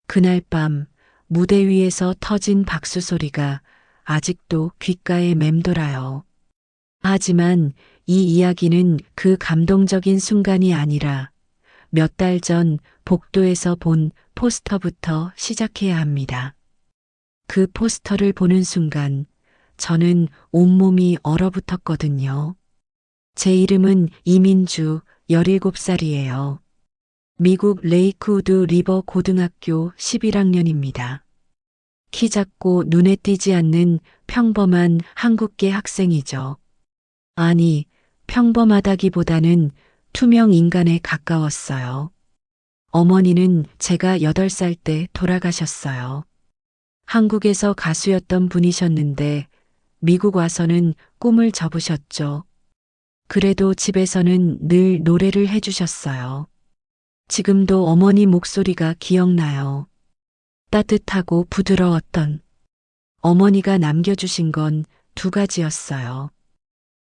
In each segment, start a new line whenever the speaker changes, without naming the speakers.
그날 밤 무대 위에서 터진 박수 소리가 아직도 귓가에 맴돌아요. 하지만 이 이야기는 그 감동적인 순간이 아니라 몇 달 전 복도에서 본 포스터부터 시작해야 합니다. 그 포스터를 보는 순간 저는 온몸이 얼어붙었거든요. 제 이름은 이민주, 17살이에요. 미국 레이크우드 리버 고등학교 11학년입니다. 키 작고 눈에 띄지 않는 평범한 한국계 학생이죠. 아니, 평범하다기보다는 투명 인간에 가까웠어요. 어머니는 제가 8살 때 돌아가셨어요. 한국에서 가수였던 분이셨는데 미국 와서는 꿈을 접으셨죠. 그래도 집에서는 늘 노래를 해주셨어요. 지금도 어머니 목소리가 기억나요. 따뜻하고 부드러웠던 어머니가 남겨주신 건 2가지였어요.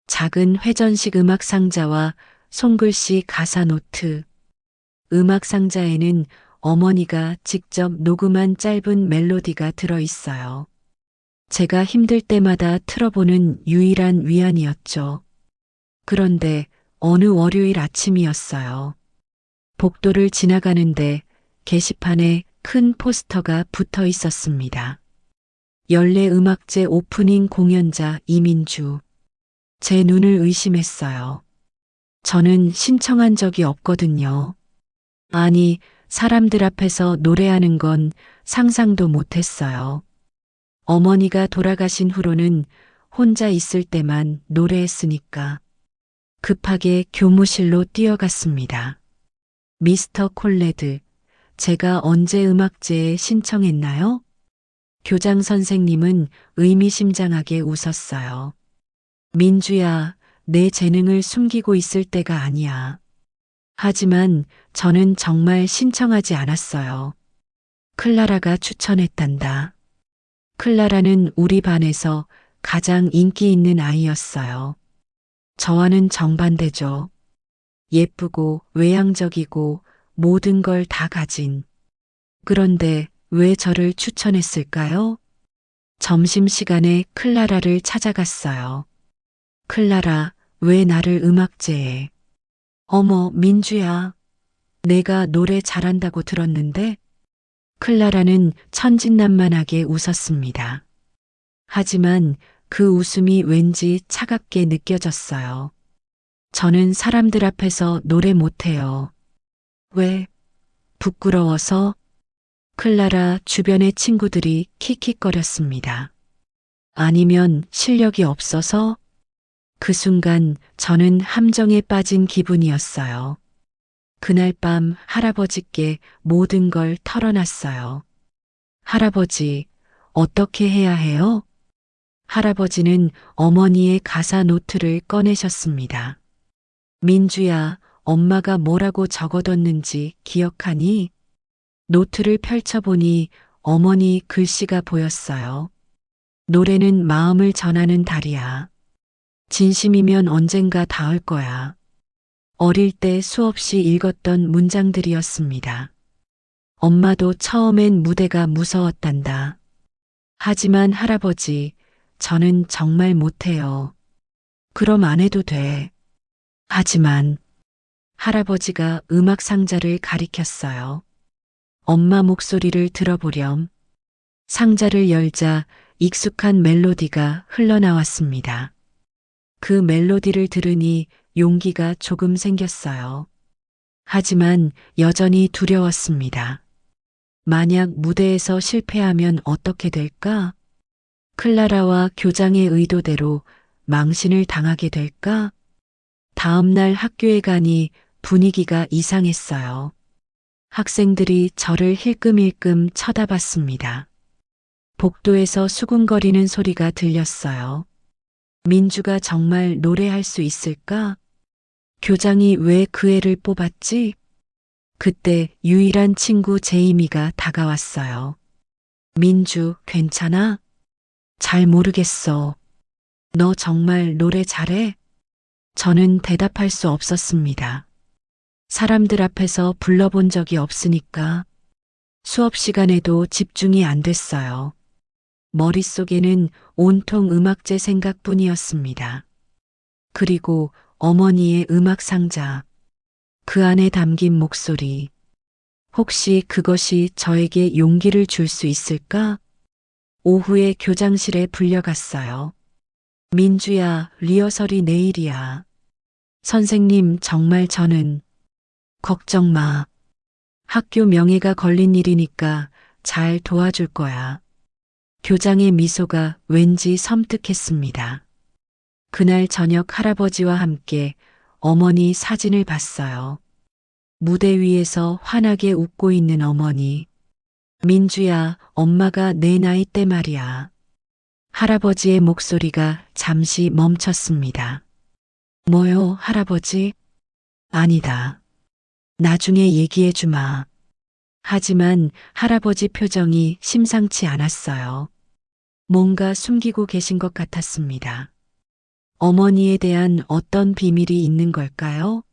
작은 회전식 음악 상자와 손글씨 가사 노트. 음악 상자에는 어머니가 직접 녹음한 짧은 멜로디가 들어있어요. 제가 힘들 때마다 틀어보는 유일한 위안이었죠. 그런데 어느 월요일 아침이었어요. 복도를 지나가는데 게시판에 큰 포스터가 붙어 있었습니다. 연례음악제 오프닝 공연자 이민주. 제 눈을 의심했어요. 저는 신청한 적이 없거든요. 아니, 사람들 앞에서 노래하는 건 상상도 못했어요. 어머니가 돌아가신 후로는 혼자 있을 때만 노래했으니까. 급하게 교무실로 뛰어갔습니다. 미스터 콜레드, 제가 언제 음악제에 신청했나요? 교장 선생님은 의미심장하게 웃었어요. 민주야, 내 재능을 숨기고 있을 때가 아니야. 하지만 저는 정말 신청하지 않았어요. 클라라가 추천했단다. 클라라는 우리 반에서 가장 인기 있는 아이였어요. 저와는 정반대죠. 예쁘고 외향적이고 모든 걸 다 가진. 그런데 왜 저를 추천했을까요? 점심시간에 클라라를 찾아갔어요. 클라라, 왜 나를 음악제에? 어머, 민주야. 내가 노래 잘한다고 들었는데? 클라라는 천진난만하게 웃었습니다. 하지만 그 웃음이 왠지 차갑게 느껴졌어요. 저는 사람들 앞에서 노래 못해요. 왜? 부끄러워서? 클라라 주변의 친구들이 킥킥거렸습니다. 아니면 실력이 없어서? 그 순간 저는 함정에 빠진 기분이었어요. 그날 밤 할아버지께 모든 걸 털어놨어요. 할아버지, 어떻게 해야 해요? 할아버지는 어머니의 가사 노트를 꺼내셨습니다. 민주야, 엄마가 뭐라고 적어뒀는지 기억하니? 노트를 펼쳐보니 어머니 글씨가 보였어요. 노래는 마음을 전하는 달이야. 진심이면 언젠가 닿을 거야. 어릴 때 수없이 읽었던 문장들이었습니다. 엄마도 처음엔 무대가 무서웠단다. 하지만 할아버지, 저는 정말 못해요. 그럼 안 해도 돼. 하지만 할아버지가 음악 상자를 가리켰어요. 엄마 목소리를 들어보렴. 상자를 열자 익숙한 멜로디가 흘러나왔습니다. 그 멜로디를 들으니 용기가 조금 생겼어요. 하지만 여전히 두려웠습니다. 만약 무대에서 실패하면 어떻게 될까? 클라라와 교장의 의도대로 망신을 당하게 될까? 다음 날 학교에 가니 분위기가 이상했어요. 학생들이 저를 힐끔힐끔 쳐다봤습니다. 복도에서 수군거리는 소리가 들렸어요. 민주가 정말 노래할 수 있을까? 교장이 왜 그 애를 뽑았지? 그때 유일한 친구 제이미가 다가왔어요. 민주, 괜찮아? 잘 모르겠어. 너 정말 노래 잘해? 저는 대답할 수 없었습니다. 사람들 앞에서 불러본 적이 없으니까. 수업 시간에도 집중이 안 됐어요. 머릿속에는 온통 음악제 생각뿐이었습니다. 그리고 어머니의 음악 상자, 그 안에 담긴 목소리. 혹시 그것이 저에게 용기를 줄 수 있을까? 오후에 교장실에 불려갔어요. 민주야, 리허설이 내일이야. 선생님, 정말 저는 걱정 마. 학교 명예가 걸린 일이니까 잘 도와줄 거야. 교장의 미소가 왠지 섬뜩했습니다. 그날 저녁 할아버지와 함께 어머니 사진을 봤어요. 무대 위에서 환하게 웃고 있는 어머니. 민주야, 엄마가 내 나이 때 말이야. 할아버지의 목소리가 잠시 멈췄습니다. 뭐요, 할아버지? 아니다. 나중에 얘기해 주마. 하지만 할아버지 표정이 심상치 않았어요. 뭔가 숨기고 계신 것 같았습니다. 어머니에 대한 어떤 비밀이 있는 걸까요?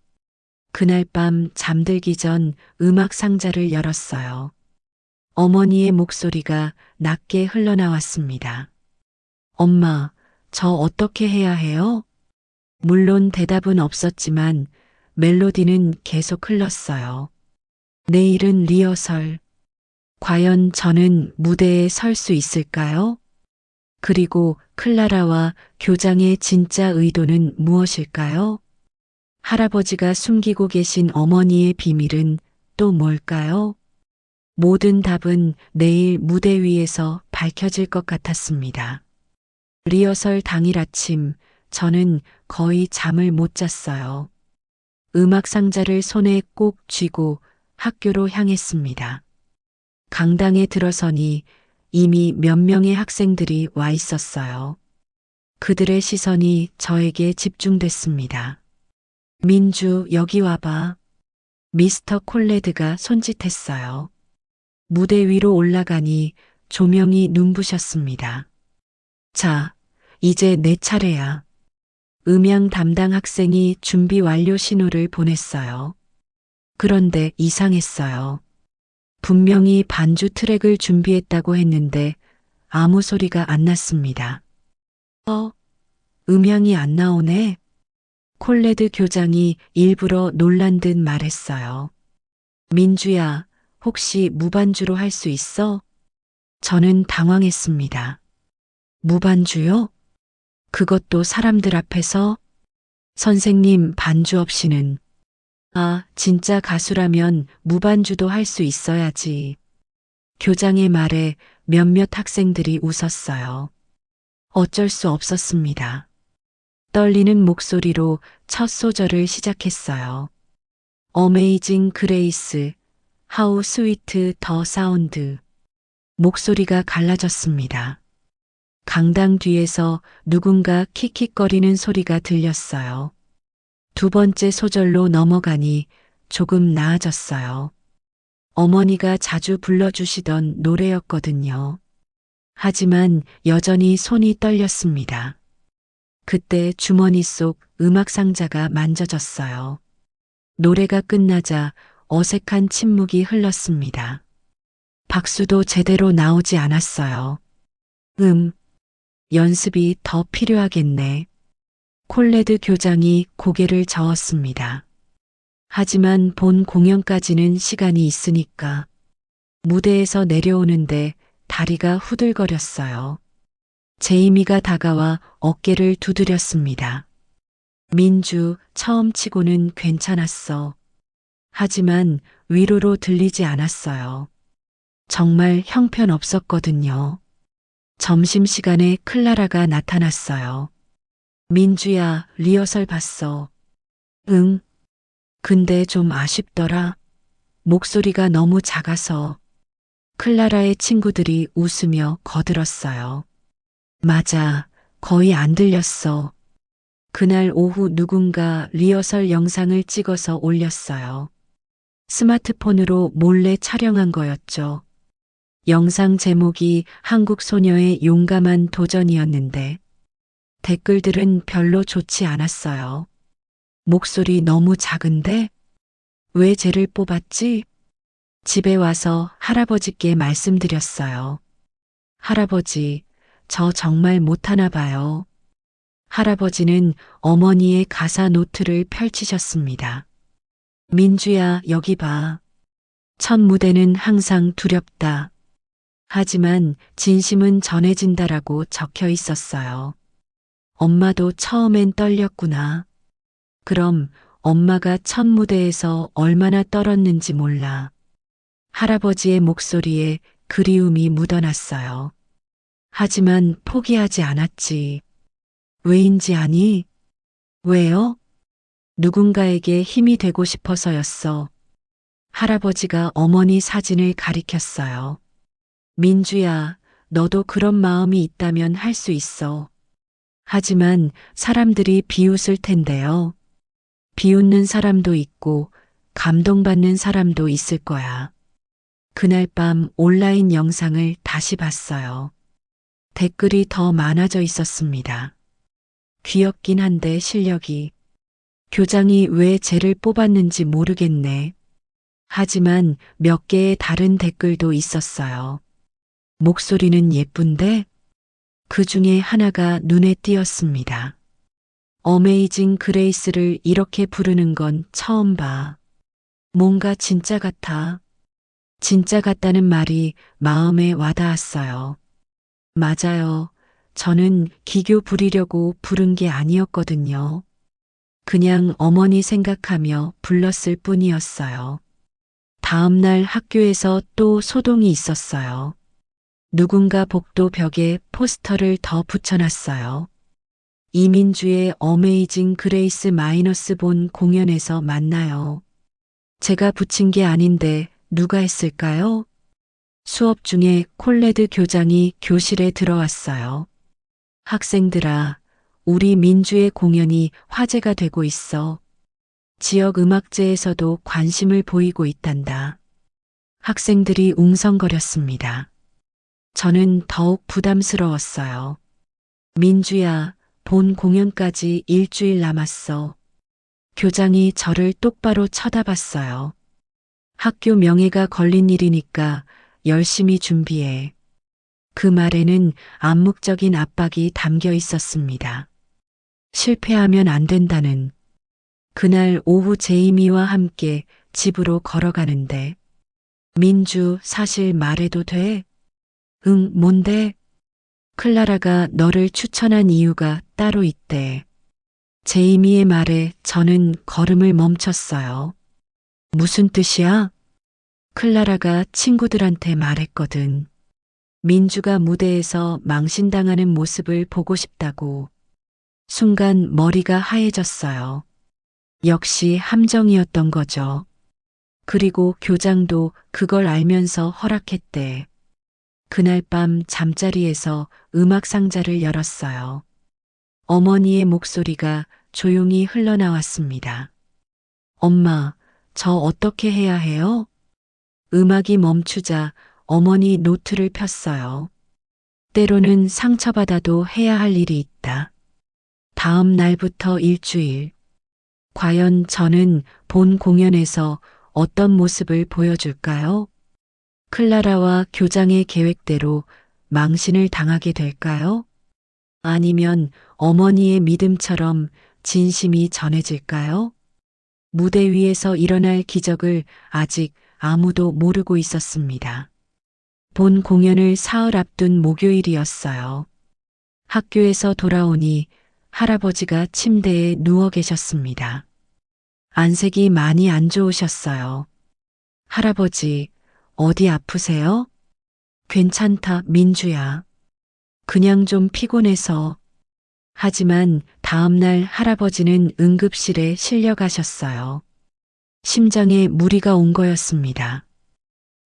그날 밤 잠들기 전 음악 상자를 열었어요. 어머니의 목소리가 낮게 흘러나왔습니다. 엄마, 저 어떻게 해야 해요? 물론 대답은 없었지만 멜로디는 계속 흘렀어요. 내일은 리허설. 과연 저는 무대에 설 수 있을까요? 그리고 클라라와 교장의 진짜 의도는 무엇일까요? 할아버지가 숨기고 계신 어머니의 비밀은 또 뭘까요? 모든 답은 내일 무대 위에서 밝혀질 것 같았습니다. 리허설 당일 아침, 저는 거의 잠을 못 잤어요. 음악 상자를 손에 꼭 쥐고 학교로 향했습니다. 강당에 들어서니 이미 몇 명의 학생들이 와 있었어요. 그들의 시선이 저에게 집중됐습니다. 민주, 여기 와봐. 미스터 콜레드가 손짓했어요. 무대 위로 올라가니 조명이 눈부셨습니다. 자, 이제 내 차례야. 음향 담당 학생이 준비 완료 신호를 보냈어요. 그런데 이상했어요. 분명히 반주 트랙을 준비했다고 했는데 아무 소리가 안 났습니다. 음향이 안 나오네. 콜레드 교장이 일부러 놀란 듯 말했어요. 민주야, 혹시 무반주로 할 수 있어? 저는 당황했습니다. 무반주요? 그것도 사람들 앞에서? 선생님, 반주 없이는. 아, 진짜 가수라면 무반주도 할 수 있어야지. 교장의 말에 몇몇 학생들이 웃었어요. 어쩔 수 없었습니다. 떨리는 목소리로 첫 소절을 시작했어요. Amazing Grace, How Sweet the Sound. 목소리가 갈라졌습니다. 강당 뒤에서 누군가 킥킥거리는 소리가 들렸어요. 두 번째 소절로 넘어가니 조금 나아졌어요. 어머니가 자주 불러주시던 노래였거든요. 하지만 여전히 손이 떨렸습니다. 그때 주머니 속 음악 상자가 만져졌어요. 노래가 끝나자 어색한 침묵이 흘렀습니다. 박수도 제대로 나오지 않았어요. 연습이 더 필요하겠네. 콜레드 교장이 고개를 저었습니다. 하지만 본 공연까지는 시간이 있으니까. 무대에서 내려오는데 다리가 후들거렸어요. 제이미가 다가와 어깨를 두드렸습니다. 민주, 처음 치고는 괜찮았어. 하지만 위로로 들리지 않았어요. 정말 형편없었거든요. 점심시간에 클라라가 나타났어요. 민주야, 리허설 봤어. 응. 근데 좀 아쉽더라. 목소리가 너무 작아서. 클라라의 친구들이 웃으며 거들었어요. 맞아, 거의 안 들렸어. 그날 오후 누군가 리허설 영상을 찍어서 올렸어요. 스마트폰으로 몰래 촬영한 거였죠. 영상 제목이 한국 소녀의 용감한 도전이었는데 댓글들은 별로 좋지 않았어요. 목소리 너무 작은데? 왜 쟤를 뽑았지? 집에 와서 할아버지께 말씀드렸어요. 할아버지, 저 정말 못하나 봐요. 할아버지는 어머니의 가사 노트를 펼치셨습니다. 민주야, 여기 봐. 첫 무대는 항상 두렵다. 하지만 진심은 전해진다라고 적혀 있었어요. 엄마도 처음엔 떨렸구나. 그럼 엄마가 첫 무대에서 얼마나 떨었는지 몰라. 할아버지의 목소리에 그리움이 묻어났어요. 하지만 포기하지 않았지. 왜인지 아니? 왜요? 누군가에게 힘이 되고 싶어서였어. 할아버지가 어머니 사진을 가리켰어요. 민주야, 너도 그런 마음이 있다면 할 수 있어. 하지만 사람들이 비웃을 텐데요. 비웃는 사람도 있고 감동받는 사람도 있을 거야. 그날 밤 온라인 영상을 다시 봤어요. 댓글이 더 많아져 있었습니다. 귀엽긴 한데 실력이. 교장이 왜 쟤를 뽑았는지 모르겠네. 하지만 몇 개의 다른 댓글도 있었어요. 목소리는 예쁜데? 그 중에 하나가 눈에 띄었습니다. 어메이징 그레이스를 이렇게 부르는 건 처음 봐. 뭔가 진짜 같아. 진짜 같다는 말이 마음에 와닿았어요. 맞아요. 저는 기교 부리려고 부른 게 아니었거든요. 그냥 어머니 생각하며 불렀을 뿐이었어요. 다음 날 학교에서 또 소동이 있었어요. 누군가 복도 벽에 포스터를 더 붙여놨어요. 이민주의 어메이징 그레이스 마이너스 본 공연에서 만나요. 제가 붙인 게 아닌데 누가 했을까요? 수업 중에 콜레드 교장이 교실에 들어왔어요. 학생들아, 우리 민주의 공연이 화제가 되고 있어. 지역 음악제에서도 관심을 보이고 있단다. 학생들이 웅성거렸습니다. 저는 더욱 부담스러웠어요. 민주야, 본 공연까지 일주일 남았어. 교장이 저를 똑바로 쳐다봤어요. 학교 명예가 걸린 일이니까 열심히 준비해. 그 말에는 암묵적인 압박이 담겨 있었습니다. 실패하면 안 된다는. 그날 오후 제이미와 함께 집으로 걸어가는데, 민주, 사실 말해도 돼? 응, 뭔데? 클라라가 너를 추천한 이유가 따로 있대. 제이미의 말에 저는 걸음을 멈췄어요. 무슨 뜻이야? 클라라가 친구들한테 말했거든. 민주가 무대에서 망신당하는 모습을 보고 싶다고. 순간 머리가 하얘졌어요. 역시 함정이었던 거죠. 그리고 교장도 그걸 알면서 허락했대. 그날 밤 잠자리에서 음악 상자를 열었어요. 어머니의 목소리가 조용히 흘러나왔습니다. 엄마, 저 어떻게 해야 해요? 음악이 멈추자 어머니 노트를 폈어요. 때로는 상처받아도 해야 할 일이 있다. 다음 날부터 일주일. 과연 저는 본 공연에서 어떤 모습을 보여줄까요? 클라라와 교장의 계획대로 망신을 당하게 될까요? 아니면 어머니의 믿음처럼 진심이 전해질까요? 무대 위에서 일어날 기적을 아직 아무도 모르고 있었습니다. 본 공연을 사흘 앞둔 목요일이었어요. 학교에서 돌아오니 할아버지가 침대에 누워 계셨습니다. 안색이 많이 안 좋으셨어요. 할아버지, 어디 아프세요? 괜찮다, 민주야. 그냥 좀 피곤해서. 하지만 다음날 할아버지는 응급실에 실려가셨어요. 심장에 무리가 온 거였습니다.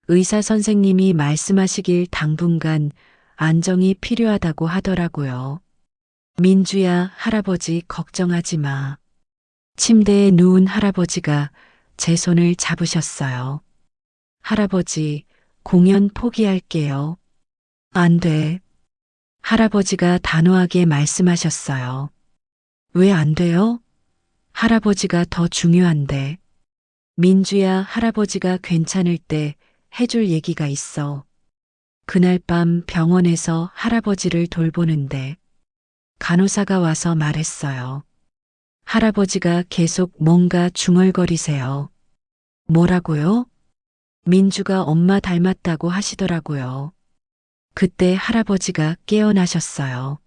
의사 선생님이 말씀하시길 당분간 안정이 필요하다고 하더라고요. 민주야, 할아버지 걱정하지 마. 침대에 누운 할아버지가 제 손을 잡으셨어요. 할아버지, 공연 포기할게요. 안 돼. 할아버지가 단호하게 말씀하셨어요. 왜 안 돼요? 할아버지가 더 중요한데. 민주야, 할아버지가 괜찮을 때 해줄 얘기가 있어. 그날 밤 병원에서 할아버지를 돌보는데 간호사가 와서 말했어요. 할아버지가 계속 뭔가 중얼거리세요. 뭐라고요? 민주가 엄마 닮았다고 하시더라고요. 그때 할아버지가 깨어나셨어요.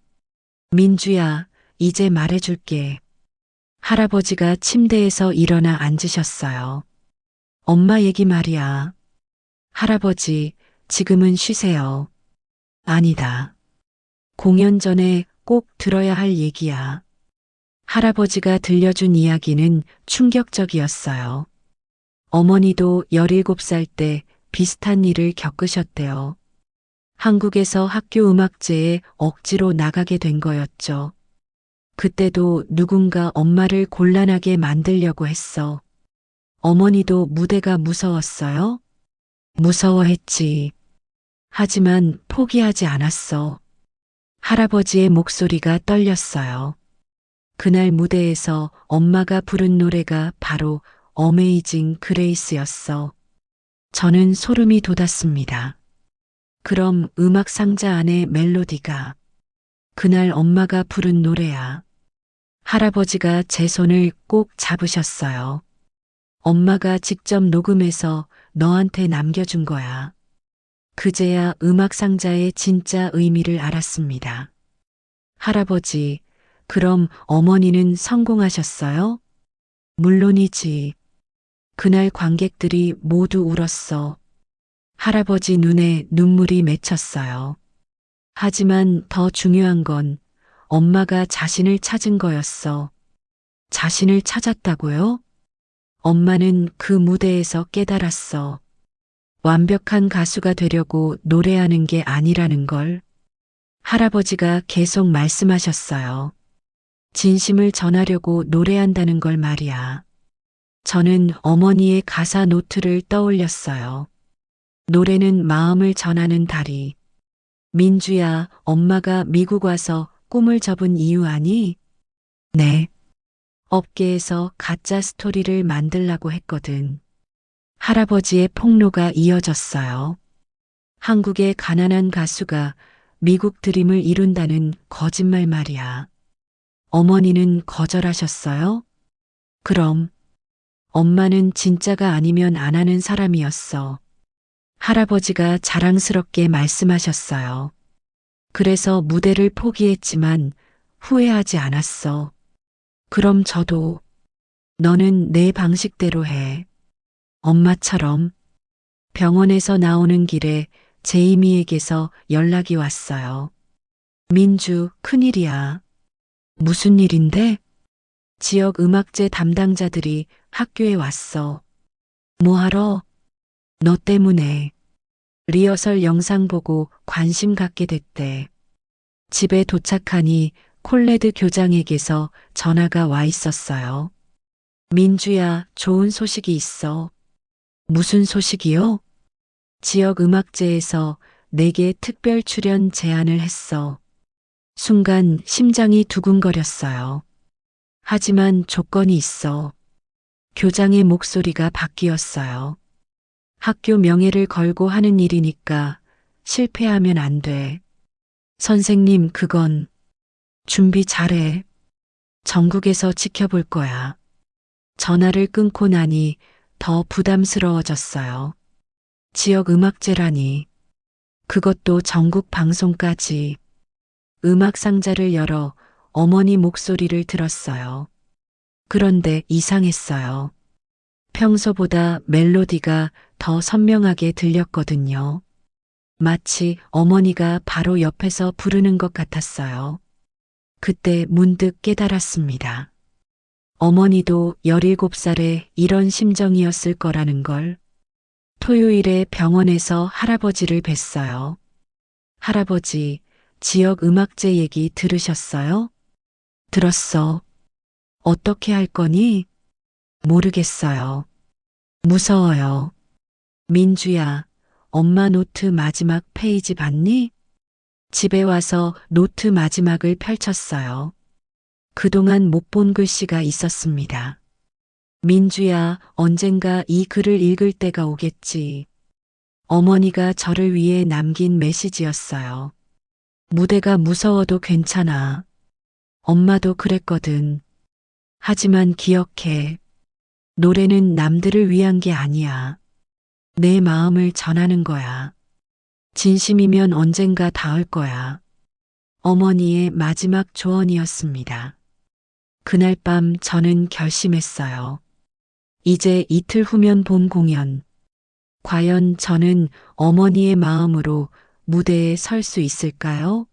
민주야, 이제 말해줄게. 할아버지가 침대에서 일어나 앉으셨어요. 엄마 얘기 말이야. 할아버지, 지금은 쉬세요. 아니다. 공연 전에 꼭 들어야 할 얘기야. 할아버지가 들려준 이야기는 충격적이었어요. 어머니도 17살 때 비슷한 일을 겪으셨대요. 한국에서 학교 음악제에 억지로 나가게 된 거였죠. 그때도 누군가 엄마를 곤란하게 만들려고 했어. 어머니도 무대가 무서웠어요? 무서워했지. 하지만 포기하지 않았어. 할아버지의 목소리가 떨렸어요. 그날 무대에서 엄마가 부른 노래가 바로 어메이징 그레이스였어. 저는 소름이 돋았습니다. 그럼 음악 상자 안에 멜로디가 그날 엄마가 부른 노래야. 할아버지가 제 손을 꼭 잡으셨어요. 엄마가 직접 녹음해서 너한테 남겨준 거야. 그제야 음악 상자의 진짜 의미를 알았습니다. 할아버지, 그럼 어머니는 성공하셨어요? 물론이지. 그날 관객들이 모두 울었어. 할아버지 눈에 눈물이 맺혔어요. 하지만 더 중요한 건 엄마가 자신을 찾은 거였어. 자신을 찾았다고요? 엄마는 그 무대에서 깨달았어. 완벽한 가수가 되려고 노래하는 게 아니라는 걸. 할아버지가 계속 말씀하셨어요. 진심을 전하려고 노래한다는 걸 말이야. 저는 어머니의 가사 노트를 떠올렸어요. 노래는 마음을 전하는 다리. 민주야, 엄마가 미국 와서 꿈을 접은 이유 아니? 네. 업계에서 가짜 스토리를 만들라고 했거든. 할아버지의 폭로가 이어졌어요. 한국의 가난한 가수가 미국 드림을 이룬다는 거짓말 말이야. 어머니는 거절하셨어요? 그럼 엄마는 진짜가 아니면 안 하는 사람이었어. 할아버지가 자랑스럽게 말씀하셨어요. 그래서 무대를 포기했지만 후회하지 않았어. 그럼 저도 너는 내 방식대로 해. 엄마처럼. 병원에서 나오는 길에 제이미에게서 연락이 왔어요. 민주, 큰일이야. 무슨 일인데? 지역 음악제 담당자들이 학교에 왔어. 뭐하러? 너 때문에. 리허설 영상 보고 관심 갖게 됐대. 집에 도착하니 콜레드 교장에게서 전화가 와 있었어요. 민주야, 좋은 소식이 있어. 무슨 소식이요? 지역 음악제에서 내게 특별 출연 제안을 했어. 순간 심장이 두근거렸어요. 하지만 조건이 있어. 교장의 목소리가 바뀌었어요. 학교 명예를 걸고 하는 일이니까 실패하면 안 돼. 선생님, 그건 준비 잘해. 전국에서 지켜볼 거야. 전화를 끊고 나니 더 부담스러워졌어요. 지역 음악제라니. 그것도 전국 방송까지. 음악 상자를 열어 어머니 목소리를 들었어요. 그런데 이상했어요. 평소보다 멜로디가 더 선명하게 들렸거든요. 마치 어머니가 바로 옆에서 부르는 것 같았어요. 그때 문득 깨달았습니다. 어머니도 17살에 이런 심정이었을 거라는 걸. 토요일에 병원에서 할아버지를 뵀어요. 할아버지, 지역 음악제 얘기 들으셨어요? 들었어. 어떻게 할 거니? 모르겠어요. 무서워요. 민주야, 엄마 노트 마지막 페이지 봤니? 집에 와서 노트 마지막을 펼쳤어요. 그동안 못 본 글씨가 있었습니다. 민주야, 언젠가 이 글을 읽을 때가 오겠지. 어머니가 저를 위해 남긴 메시지였어요. 무대가 무서워도 괜찮아. 엄마도 그랬거든. 하지만 기억해. 노래는 남들을 위한 게 아니야. 내 마음을 전하는 거야. 진심이면 언젠가 닿을 거야. 어머니의 마지막 조언이었습니다. 그날 밤 저는 결심했어요. 이제 이틀 후면 본 공연. 과연 저는 어머니의 마음으로 무대에 설 수 있을까요?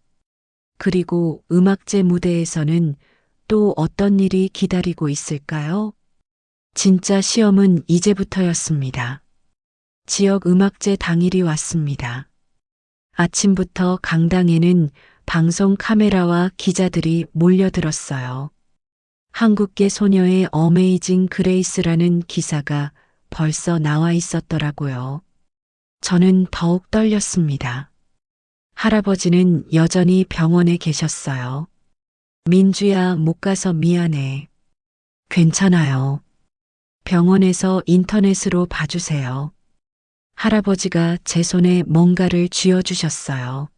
그리고 음악제 무대에서는 또 어떤 일이 기다리고 있을까요? 진짜 시험은 이제부터였습니다. 지역 음악제 당일이 왔습니다. 아침부터 강당에는 방송 카메라와 기자들이 몰려들었어요. 한국계 소녀의 어메이징 그레이스라는 기사가 벌써 나와 있었더라고요. 저는 더욱 떨렸습니다. 할아버지는 여전히 병원에 계셨어요. 민주야, 못 가서 미안해. 괜찮아요. 병원에서 인터넷으로 봐주세요. 할아버지가 제 손에 뭔가를 쥐어주셨어요.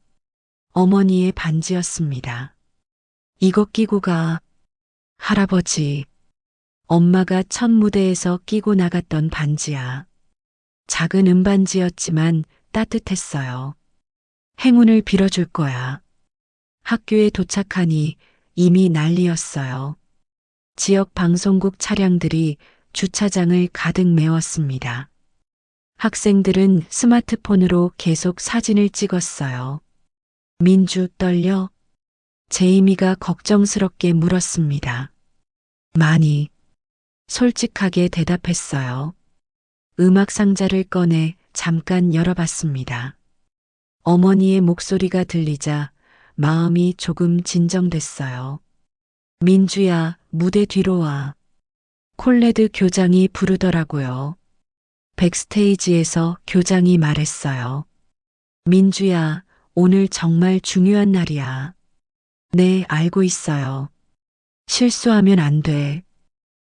어머니의 반지였습니다. 이거 끼고 가. 할아버지. 엄마가 첫 무대에서 끼고 나갔던 반지야. 작은 은반지였지만 따뜻했어요. 행운을 빌어줄 거야. 학교에 도착하니 이미 난리였어요. 지역 방송국 차량들이 주차장을 가득 메웠습니다. 학생들은 스마트폰으로 계속 사진을 찍었어요. 민주 떨려? 제이미가 걱정스럽게 물었습니다. 많이. 솔직하게 대답했어요. 음악 상자를 꺼내 잠깐 열어봤습니다. 어머니의 목소리가 들리자 마음이 조금 진정됐어요. 민주야, 무대 뒤로 와. 콜레드 교장이 부르더라고요. 백스테이지에서 교장이 말했어요. 민주야, 오늘 정말 중요한 날이야. 네, 알고 있어요. 실수하면 안 돼.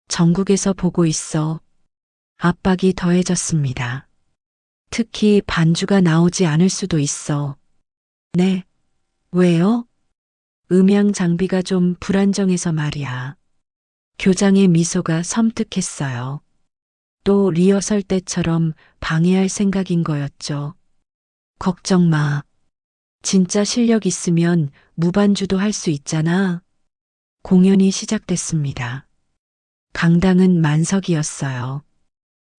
전국에서 보고 있어. 압박이 더해졌습니다. 특히 반주가 나오지 않을 수도 있어. 네. 왜요? 음향 장비가 좀 불안정해서 말이야. 교장의 미소가 섬뜩했어요. 또 리허설 때처럼 방해할 생각인 거였죠. 걱정 마. 진짜 실력 있으면 무반주도 할 수 있잖아. 공연이 시작됐습니다. 강당은 만석이었어요.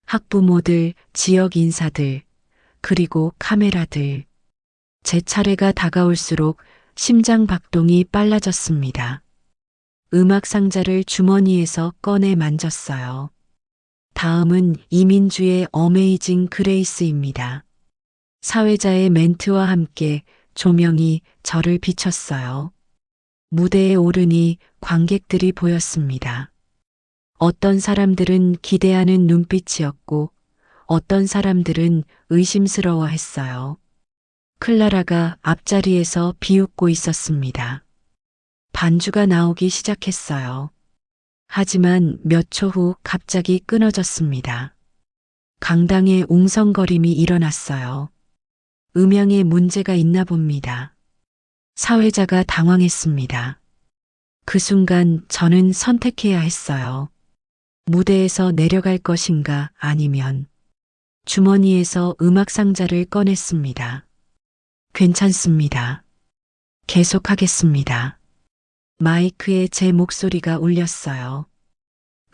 학부모들, 지역 인사들, 그리고 카메라들. 제 차례가 다가올수록 심장 박동이 빨라졌습니다. 음악 상자를 주머니에서 꺼내 만졌어요. 다음은 이민주의 어메이징 그레이스입니다. 사회자의 멘트와 함께 조명이 저를 비췄어요. 무대에 오르니 관객들이 보였습니다. 어떤 사람들은 기대하는 눈빛이었고 어떤 사람들은 의심스러워 했어요. 클라라가 앞자리에서 비웃고 있었습니다. 반주가 나오기 시작했어요. 하지만 몇 초 후 갑자기 끊어졌습니다. 강당에 웅성거림이 일어났어요. 음향에 문제가 있나 봅니다. 사회자가 당황했습니다. 그 순간 저는 선택해야 했어요. 무대에서 내려갈 것인가 아니면 주머니에서 음악 상자를 꺼냈습니다. 괜찮습니다. 계속하겠습니다. 마이크에 제 목소리가 울렸어요.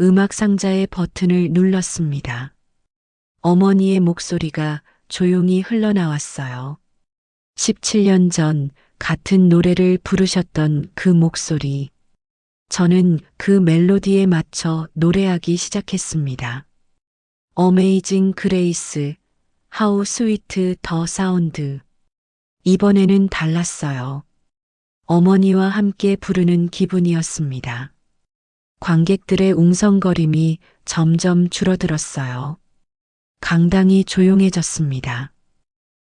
음악 상자의 버튼을 눌렀습니다. 어머니의 목소리가 조용히 흘러나왔어요. 17년 전 같은 노래를 부르셨던 그 목소리. 저는 그 멜로디에 맞춰 노래하기 시작했습니다. 어메이징 그레이스, 하우 스위트 더 사운드. 이번에는 달랐어요. 어머니와 함께 부르는 기분이었습니다. 관객들의 웅성거림이 점점 줄어들었어요. 강당이 조용해졌습니다.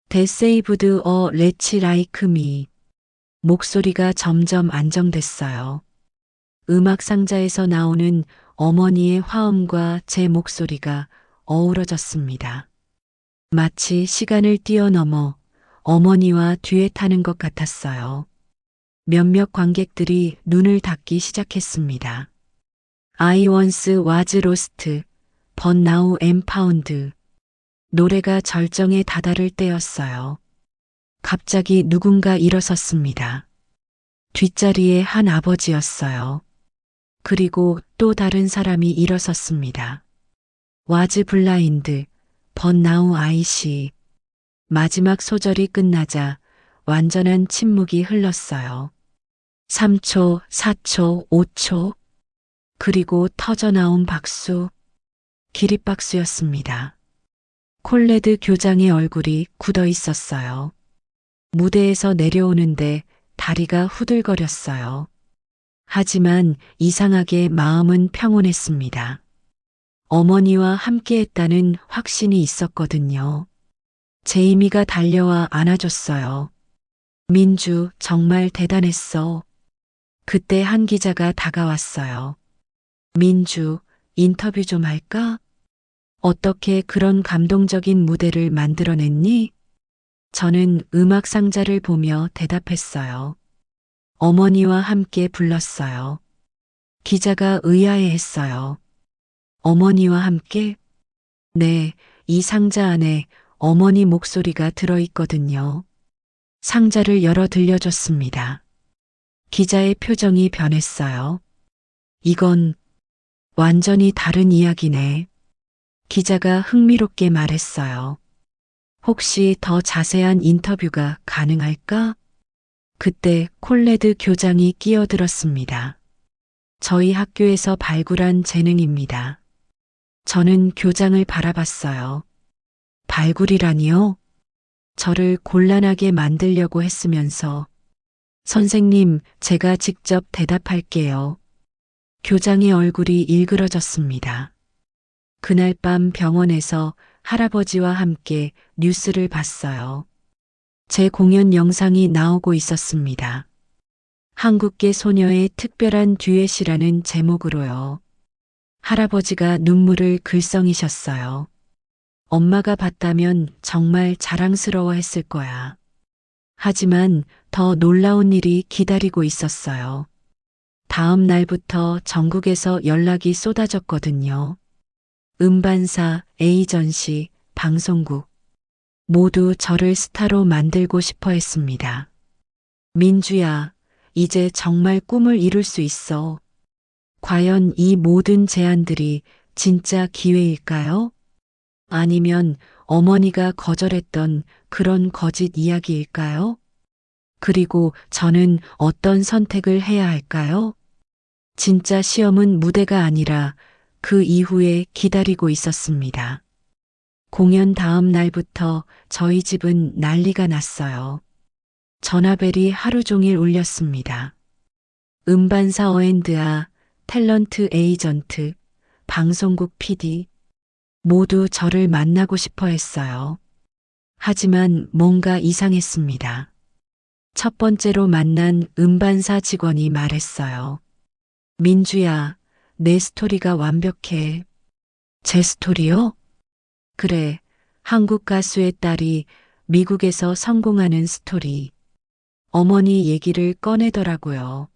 They saved a wretch like me. 목소리가 점점 안정됐어요. 음악 상자에서 나오는 어머니의 화음과 제 목소리가 어우러졌습니다. 마치 시간을 뛰어넘어 어머니와 듀엣하는 것 같았어요. 몇몇 관객들이 눈을 닫기 시작했습니다. I once was lost, but now am found. 노래가 절정에 다다를 때였어요. 갑자기 누군가 일어섰습니다. 뒷자리에 한 아버지였어요. 그리고 또 다른 사람이 일어섰습니다. Was blind, but now I see. 마지막 소절이 끝나자 완전한 침묵이 흘렀어요. 3초, 4초, 5초. 그리고 터져나온 박수. 기립박수였습니다. 콜레드 교장의 얼굴이 굳어 있었어요. 무대에서 내려오는데 다리가 후들거렸어요. 하지만 이상하게 마음은 평온했습니다. 어머니와 함께했다는 확신이 있었거든요. 제이미가 달려와 안아줬어요. 민주, 정말 대단했어. 그때 한 기자가 다가왔어요. 민주, 인터뷰 좀 할까? 어떻게 그런 감동적인 무대를 만들어냈니? 저는 음악 상자를 보며 대답했어요. 어머니와 함께 불렀어요. 기자가 의아해했어요. 어머니와 함께? 네, 이 상자 안에 어머니 목소리가 들어있거든요. 상자를 열어 들려줬습니다. 기자의 표정이 변했어요. 이건 완전히 다른 이야기네. 기자가 흥미롭게 말했어요. 혹시 더 자세한 인터뷰가 가능할까? 그때 콜레드 교장이 끼어들었습니다. 저희 학교에서 발굴한 재능입니다. 저는 교장을 바라봤어요. 발굴이라니요? 저를 곤란하게 만들려고 했으면서 선생님, 제가 직접 대답할게요. 교장의 얼굴이 일그러졌습니다. 그날 밤 병원에서 할아버지와 함께 뉴스를 봤어요. 제 공연 영상이 나오고 있었습니다. 한국계 소녀의 특별한 듀엣이라는 제목으로요. 할아버지가 눈물을 글썽이셨어요. 엄마가 봤다면 정말 자랑스러워 했을 거야. 하지만 더 놀라운 일이 기다리고 있었어요. 다음 날부터 전국에서 연락이 쏟아졌거든요. 음반사, 에이전시, 방송국 모두 저를 스타로 만들고 싶어 했습니다. 민주야, 이제 정말 꿈을 이룰 수 있어. 과연 이 모든 제안들이 진짜 기회일까요? 아니면 어머니가 거절했던 그런 거짓 이야기일까요? 그리고 저는 어떤 선택을 해야 할까요? 진짜 시험은 무대가 아니라 그 이후에 기다리고 있었습니다. 공연 다음 날부터 저희 집은 난리가 났어요. 전화벨이 하루 종일 울렸습니다. 음반사 어앤드아, 탤런트 에이전트, 방송국 PD 모두 저를 만나고 싶어 했어요. 하지만 뭔가 이상했습니다. 첫 번째로 만난 음반사 직원이 말했어요. 민주야, 내 스토리가 완벽해. 제 스토리요? 그래, 한국 가수의 딸이 미국에서 성공하는 스토리. 어머니 얘기를 꺼내더라고요.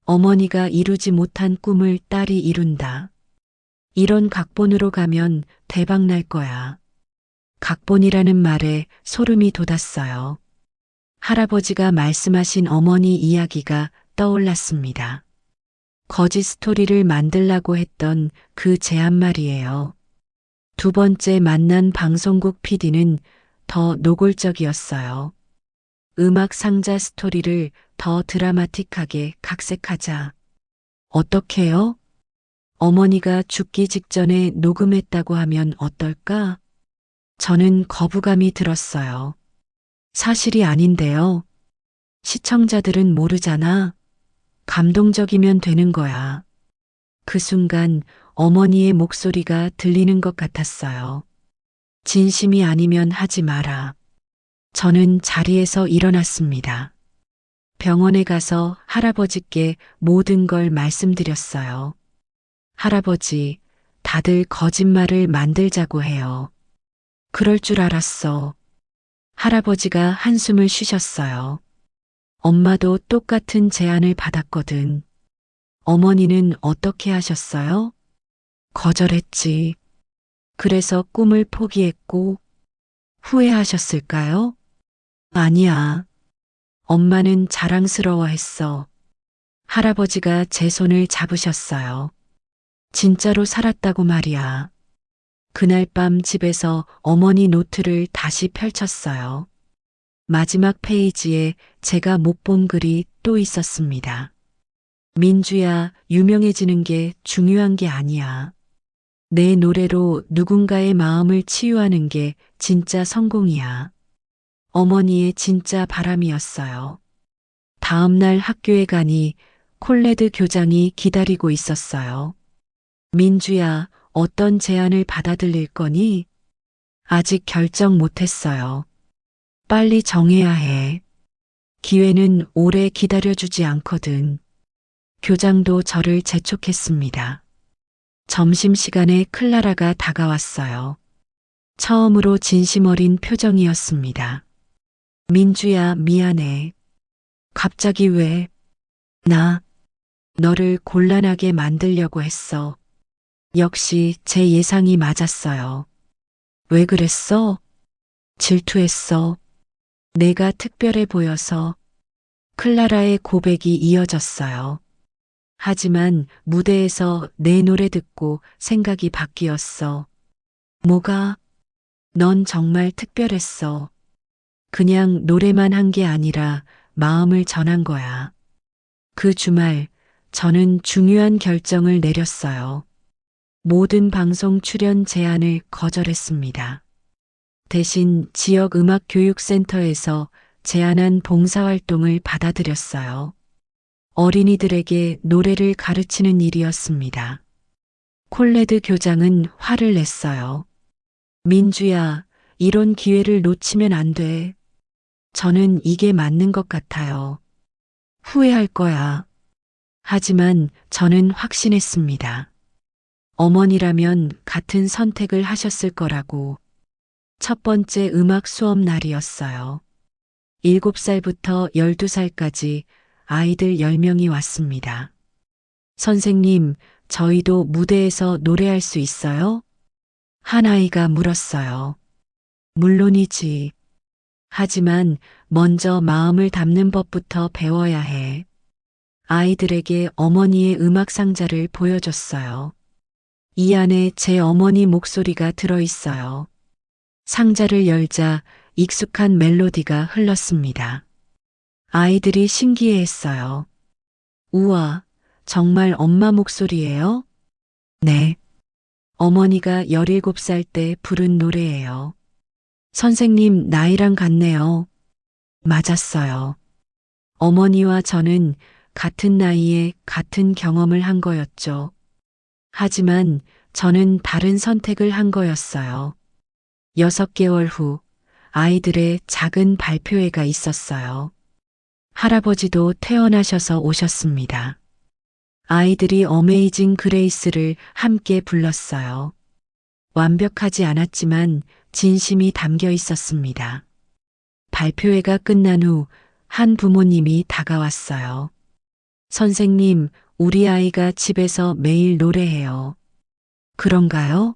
어머니가 이루지 못한 꿈을 딸이 이룬다. 이런 각본으로 가면 대박 날 거야. 각본이라는 말에 소름이 돋았어요. 할아버지가 말씀하신 어머니 이야기가 떠올랐습니다. 거짓 스토리를 만들라고 했던 그 제안 말이에요. 두 번째 만난 방송국 PD는 더 노골적이었어요. 음악 상자 스토리를 더 드라마틱하게 각색하자. 어떻게요? 어머니가 죽기 직전에 녹음했다고 하면 어떨까? 저는 거부감이 들었어요. 사실이 아닌데요. 시청자들은 모르잖아. 감동적이면 되는 거야. 그 순간 어머니의 목소리가 들리는 것 같았어요. 진심이 아니면 하지 마라. 저는 자리에서 일어났습니다. 병원에 가서 할아버지께 모든 걸 말씀드렸어요. 할아버지, 다들 거짓말을 만들자고 해요. 그럴 줄 알았어. 할아버지가 한숨을 쉬셨어요. 엄마도 똑같은 제안을 받았거든. 어머니는 어떻게 하셨어요? 거절했지. 그래서 꿈을 포기했고 후회하셨을까요? 아니야. 엄마는 자랑스러워했어. 할아버지가 제 손을 잡으셨어요. 진짜로 살았다고 말이야. 그날 밤 집에서 어머니 노트를 다시 펼쳤어요. 마지막 페이지에 제가 못 본 글이 또 있었습니다. 민주야, 유명해지는 게 중요한 게 아니야. 내 노래로 누군가의 마음을 치유하는 게 진짜 성공이야. 어머니의 진짜 바람이었어요. 다음 날 학교에 가니 콜레드 교장이 기다리고 있었어요. 민주야, 어떤 제안을 받아들일 거니? 아직 결정 못했어요. 빨리 정해야 해. 기회는 오래 기다려주지 않거든. 교장도 저를 재촉했습니다. 점심시간에 클라라가 다가왔어요. 처음으로 진심 어린 표정이었습니다. 민주야, 미안해. 갑자기 왜? 나, 너를 곤란하게 만들려고 했어. 역시 제 예상이 맞았어요. 왜 그랬어? 질투했어. 내가 특별해 보여서. 클라라의 고백이 이어졌어요. 하지만 무대에서 내 노래 듣고 생각이 바뀌었어. 뭐가? 넌 정말 특별했어. 그냥 노래만 한 게 아니라 마음을 전한 거야. 그 주말 저는 중요한 결정을 내렸어요. 모든 방송 출연 제안을 거절했습니다. 대신 지역 음악교육센터에서 제안한 봉사활동을 받아들였어요. 어린이들에게 노래를 가르치는 일이었습니다. 콜레드 교장은 화를 냈어요. 민주야, 이런 기회를 놓치면 안 돼. 저는 이게 맞는 것 같아요. 후회할 거야. 하지만 저는 확신했습니다. 어머니라면 같은 선택을 하셨을 거라고. 첫 번째 음악 수업 날이었어요. 7살부터 12살까지 아이들 10명이 왔습니다. 선생님, 저희도 무대에서 노래할 수 있어요? 한 아이가 물었어요. 물론이지. 하지만 먼저 마음을 담는 법부터 배워야 해. 아이들에게 어머니의 음악 상자를 보여줬어요. 이 안에 제 어머니 목소리가 들어있어요. 상자를 열자 익숙한 멜로디가 흘렀습니다. 아이들이 신기해했어요. 우와, 정말 엄마 목소리예요? 네. 어머니가 17살 때 부른 노래예요. 선생님 나이랑 같네요. 맞았어요. 어머니와 저는 같은 나이에 같은 경험을 한 거였죠. 하지만 저는 다른 선택을 한 거였어요. 6개월 후 아이들의 작은 발표회가 있었어요. 할아버지도 퇴원하셔서 오셨습니다. 아이들이 어메이징 그레이스를 함께 불렀어요. 완벽하지 않았지만 진심이 담겨 있었습니다. 발표회가 끝난 후 한 부모님이 다가왔어요. 선생님, 우리 아이가 집에서 매일 노래해요. 그런가요?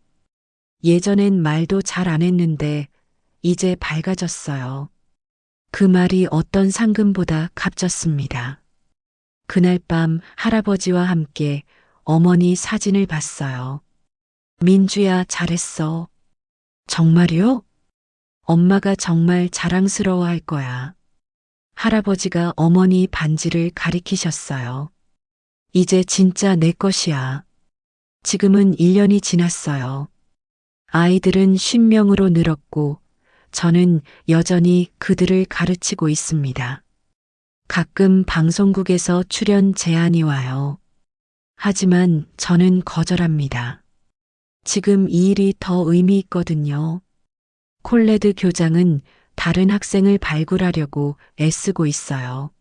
예전엔 말도 잘 안 했는데 이제 밝아졌어요. 그 말이 어떤 상금보다 값졌습니다. 그날 밤 할아버지와 함께 어머니 사진을 봤어요. 민주야, 잘했어. 정말요? 엄마가 정말 자랑스러워 할 거야. 할아버지가 어머니 반지를 가리키셨어요. 이제 진짜 내 것이야. 지금은 1년이 지났어요. 아이들은 50명으로 늘었고 저는 여전히 그들을 가르치고 있습니다. 가끔 방송국에서 출연 제안이 와요. 하지만 저는 거절합니다. 지금 이 일이 더 의미 있거든요. 콜레드 교장은 다른 학생을 발굴하려고 애쓰고 있어요.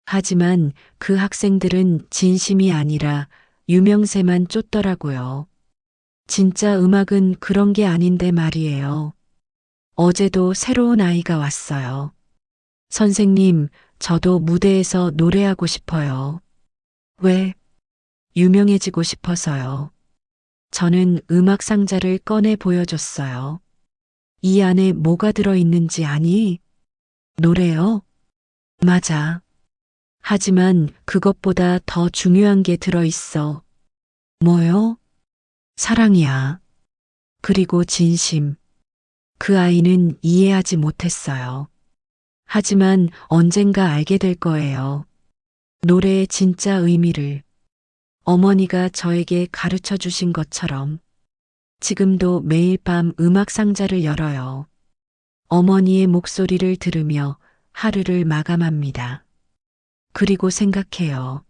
하지만 그 학생들은 진심이 아니라 유명세만 쫓더라고요. 진짜 음악은 그런 게 아닌데 말이에요. 어제도 새로운 아이가 왔어요. 선생님, 저도 무대에서 노래하고 싶어요. 왜? 유명해지고 싶어서요. 저는 음악 상자를 꺼내 보여줬어요. 이 안에 뭐가 들어있는지 아니? 노래요? 맞아. 하지만 그것보다 더 중요한 게 들어있어. 뭐요? 사랑이야. 그리고 진심. 그 아이는 이해하지 못했어요. 하지만 언젠가 알게 될 거예요. 노래의 진짜 의미를 어머니가 저에게 가르쳐 주신 것처럼 지금도 매일 밤 음악 상자를 열어요. 어머니의 목소리를 들으며 하루를 마감합니다. 그리고 생각해요.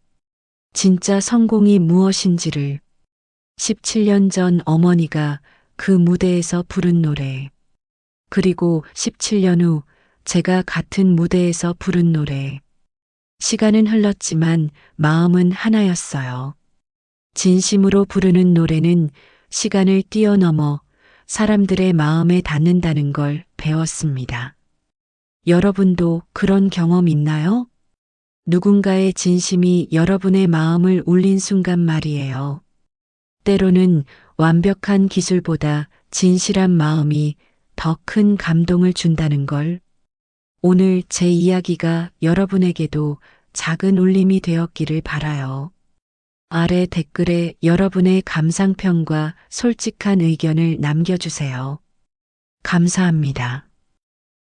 진짜 성공이 무엇인지를 17년 전 어머니가 그 무대에서 부른 노래, 그리고 17년 후 제가 같은 무대에서 부른 노래. 시간은 흘렀지만 마음은 하나였어요. 진심으로 부르는 노래는 시간을 뛰어넘어 사람들의 마음에 닿는다는 걸 배웠습니다. 여러분도 그런 경험 있나요? 누군가의 진심이 여러분의 마음을 울린 순간 말이에요. 때로는 완벽한 기술보다 진실한 마음이 더 큰 감동을 준다는 걸. 오늘 제 이야기가 여러분에게도 작은 울림이 되었기를 바라요. 아래 댓글에 여러분의 감상평과 솔직한 의견을 남겨주세요. 감사합니다.